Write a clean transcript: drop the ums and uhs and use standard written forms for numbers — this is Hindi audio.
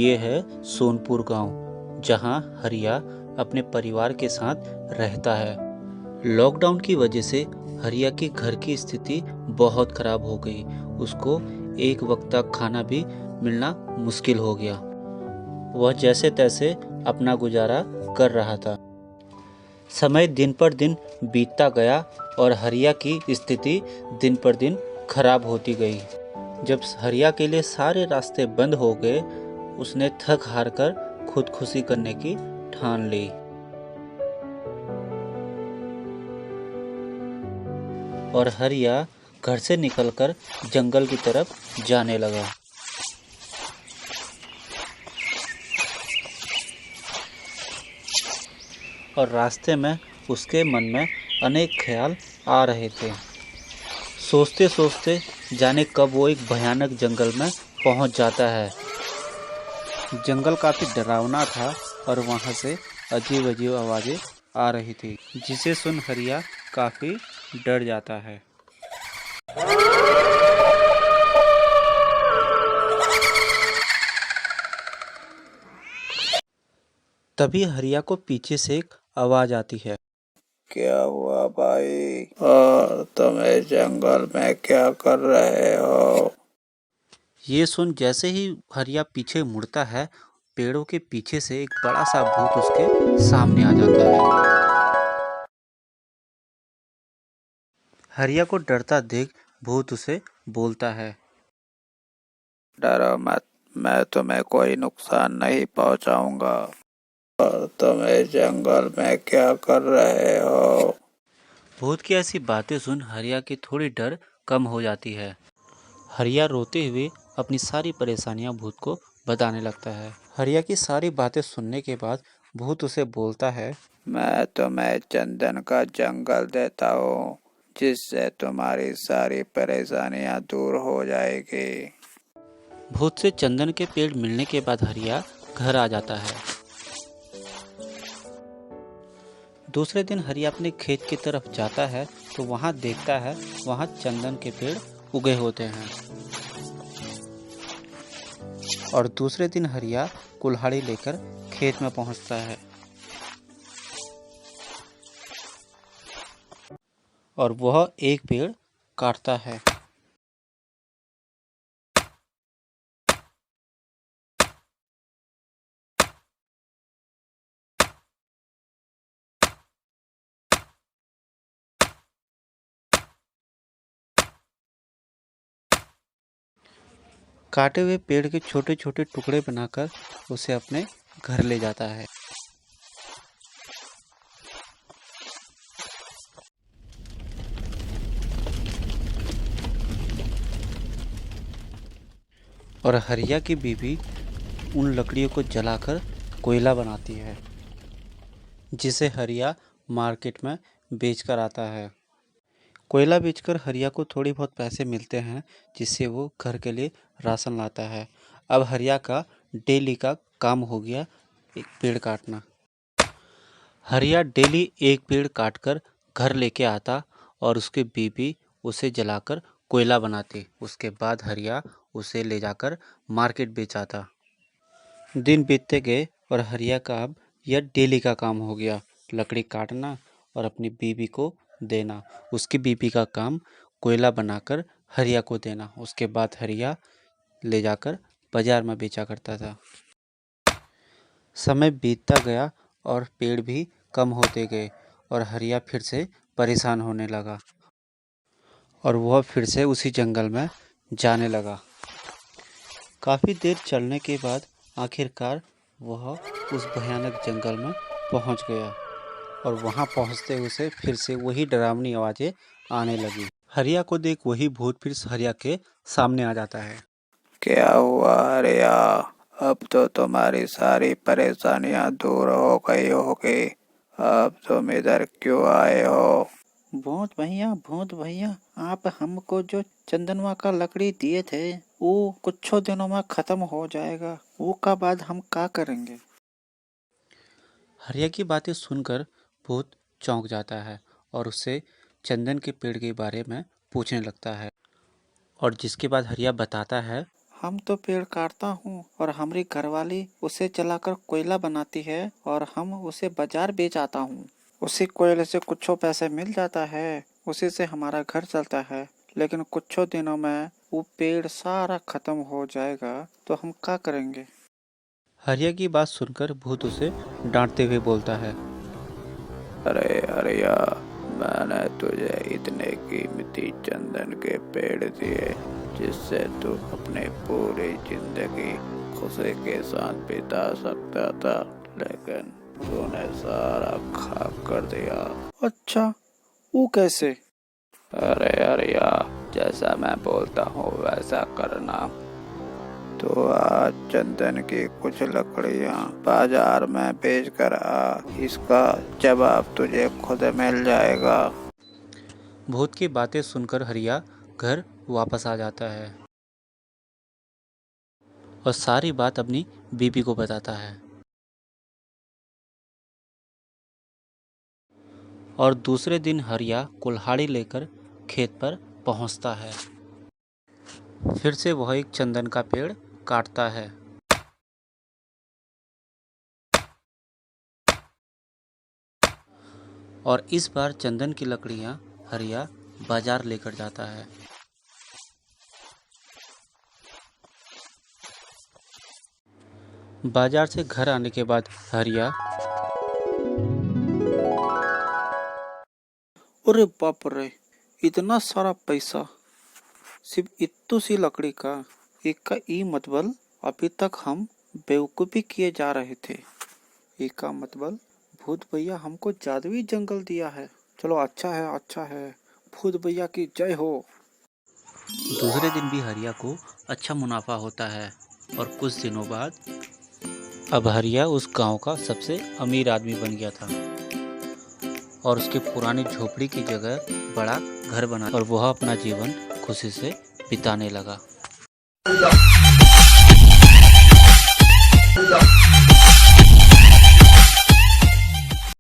ये है सोनपुर गांव, जहां हरिया अपने परिवार के साथ रहता है। लॉकडाउन की वजह से हरिया के घर की स्थिति बहुत खराब हो गई। उसको एक वक्त तक खाना भी मिलना मुश्किल हो गया। वह जैसे तैसे अपना गुजारा कर रहा था। समय दिन पर दिन बीतता गया और हरिया की स्थिति दिन पर दिन खराब होती गई। जब हरिया के लिए सारे रास्ते बंद हो गए, उसने थक हार कर खुदकुशी करने की ठान ली। और हरिया घर से निकलकर जंगल की तरफ जाने लगा। और रास्ते में उसके मन में अनेक ख्याल आ रहे थे। सोचते सोचते जाने कब वो एक भयानक जंगल में पहुंच जाता है। जंगल काफ़ी डरावना था और वहाँ से अजीब अजीब आवाज़ें आ रही थी, जिसे सुन हरिया काफ़ी डर जाता है। तभी हरिया को पीछे से एक आवाज़ आती है। क्या हुआ भाई? और तुम इस जंगल में क्या कर रहे हो? ये सुन जैसे ही हरिया पीछे मुड़ता है, पेड़ों के पीछे से एक बड़ा सा भूत उसके सामने आ जाता है। हरिया को डरता देख भूत उसे बोलता है, डरो मत, मैं तुम्हें कोई नुकसान नहीं पहुंचाऊंगा। और तुम इस जंगल में क्या कर रहे हो? भूत की ऐसी बातें सुन हरिया की थोड़ी डर कम हो जाती है। हरिया रोते हुए अपनी सारी परेशानियां भूत को बताने लगता है। हरिया की सारी बातें सुनने के बाद भूत उसे बोलता है, मैं तुम्हें चंदन का जंगल देता हूँ, जिससे तुम्हारी सारी परेशानियां दूर हो जाएगी। भूत से चंदन के पेड़ मिलने के बाद हरिया घर आ जाता है। दूसरे दिन हरिया अपने खेत की तरफ जाता है तो वहां देखता है वहां चंदन के पेड़ उगे होते हैं। और दूसरे दिन हरिया कुल्हाड़ी लेकर खेत में पहुंचता है और वह एक पेड़ काटता है। काटे हुए पेड़ के छोटे छोटे टुकड़े बनाकर उसे अपने घर ले जाता है। और हरिया की बीवी उन लकड़ियों को जलाकर कोयला बनाती है, जिसे हरिया मार्केट में बेचकर आता है। कोयला बेचकर हरिया को थोड़ी बहुत पैसे मिलते हैं, जिससे वो घर के लिए राशन लाता है। अब हरिया का डेली का काम हो गया एक पेड़ काटना। हरिया डेली एक पेड़ काटकर घर लेके आता और उसकी बीवी उसे जलाकर कोयला बनाती। उसके बाद हरिया उसे ले जाकर मार्केट बेचाता। दिन बीतते गए और हरिया का अब यह डेली का काम हो गया, लकड़ी काटना और अपनी बीवी को देना। उसकी बीवी का काम कोयला बनाकर हरिया को देना। उसके बाद हरिया ले जाकर बाजार में बेचा करता था। समय बीतता गया और पेड़ भी कम होते गए और हरिया फिर से परेशान होने लगा और वह फिर से उसी जंगल में जाने लगा। काफ़ी देर चलने के बाद आखिरकार वह उस भयानक जंगल में पहुंच गया और वहां पहुंचते उसे फिर से वही डरावनी आवाज़ें आने लगी। हरिया को देख वही भूत फिर हरिया के सामने आ जाता है। क्या हुआ हरिया? अब तो तुम्हारी सारी परेशानियां दूर हो गई होगी। अब तुम इधर क्यों आए हो? भूत भैया, आप हमको जो चंदनवा का लकड़ी दिए थे वो कुछ दिनों में खत्म हो जाएगा, वो का बाद हम क्या करेंगे? हरिया की बातें सुनकर भूत चौंक जाता है और उससे चंदन के पेड़ के बारे में पूछने लगता है। और जिसके बाद हरिया बताता है, हम तो पेड़ काटता हूँ और हमारी घरवाली उसे जलाकर कोयला बनाती है और हम उसे बाजार बेच आता हूँ। उसी कोयले से कुछ पैसे मिल जाता है, उसी से हमारा घर चलता है। लेकिन कुछ दिनों में वो पेड़ सारा खत्म हो जाएगा तो हम क्या करेंगे? हरिया की बात सुनकर भूत उसे डांटते हुए बोलता है। अरे हरिया, मैंने तुझे इतने कीमती चंदन के पेड़ दिए जिससे तू अपनी पूरी जिंदगी खुशी के साथ बिता सकता था, लेकिन तूने सारा खाक कर दिया। अच्छा, वो कैसे? अरे हरिया, जैसा मैं बोलता हूँ वैसा करना। तो आज चंदन की कुछ लकड़ियाँ बाजार में बेच कर आ, इसका जवाब तुझे खुद मिल जाएगा। भूत की बातें सुनकर हरिया घर वापस आ जाता है और सारी बात अपनी बीबी को बताता है। और दूसरे दिन हरिया कुल्हाड़ी लेकर खेत पर पहुंचता है। फिर से वह एक चंदन का पेड़ काटता है और इस बार चंदन की लकड़ियां हरिया बाजार लेकर जाता है। बाजार से घर आने के बाद हरिया अरे बाप रे, इतना सारा पैसा सिर्फ इतू सी लकड़ी का। एक का ई मतलब अभी तक हम बेवकूफ़ी किए जा रहे थे। एक का मतलब भूत भैया हमको जादुई जंगल दिया है। चलो अच्छा है, भूत भैया की जय हो। दूसरे दिन भी हरिया को अच्छा मुनाफा होता है और कुछ दिनों बाद अब हरिया उस गांव का सबसे अमीर आदमी बन गया था और उसके पुरानी झोपड़ी की जगह बड़ा घर बना और वह अपना जीवन खुशी से बिताने लगा।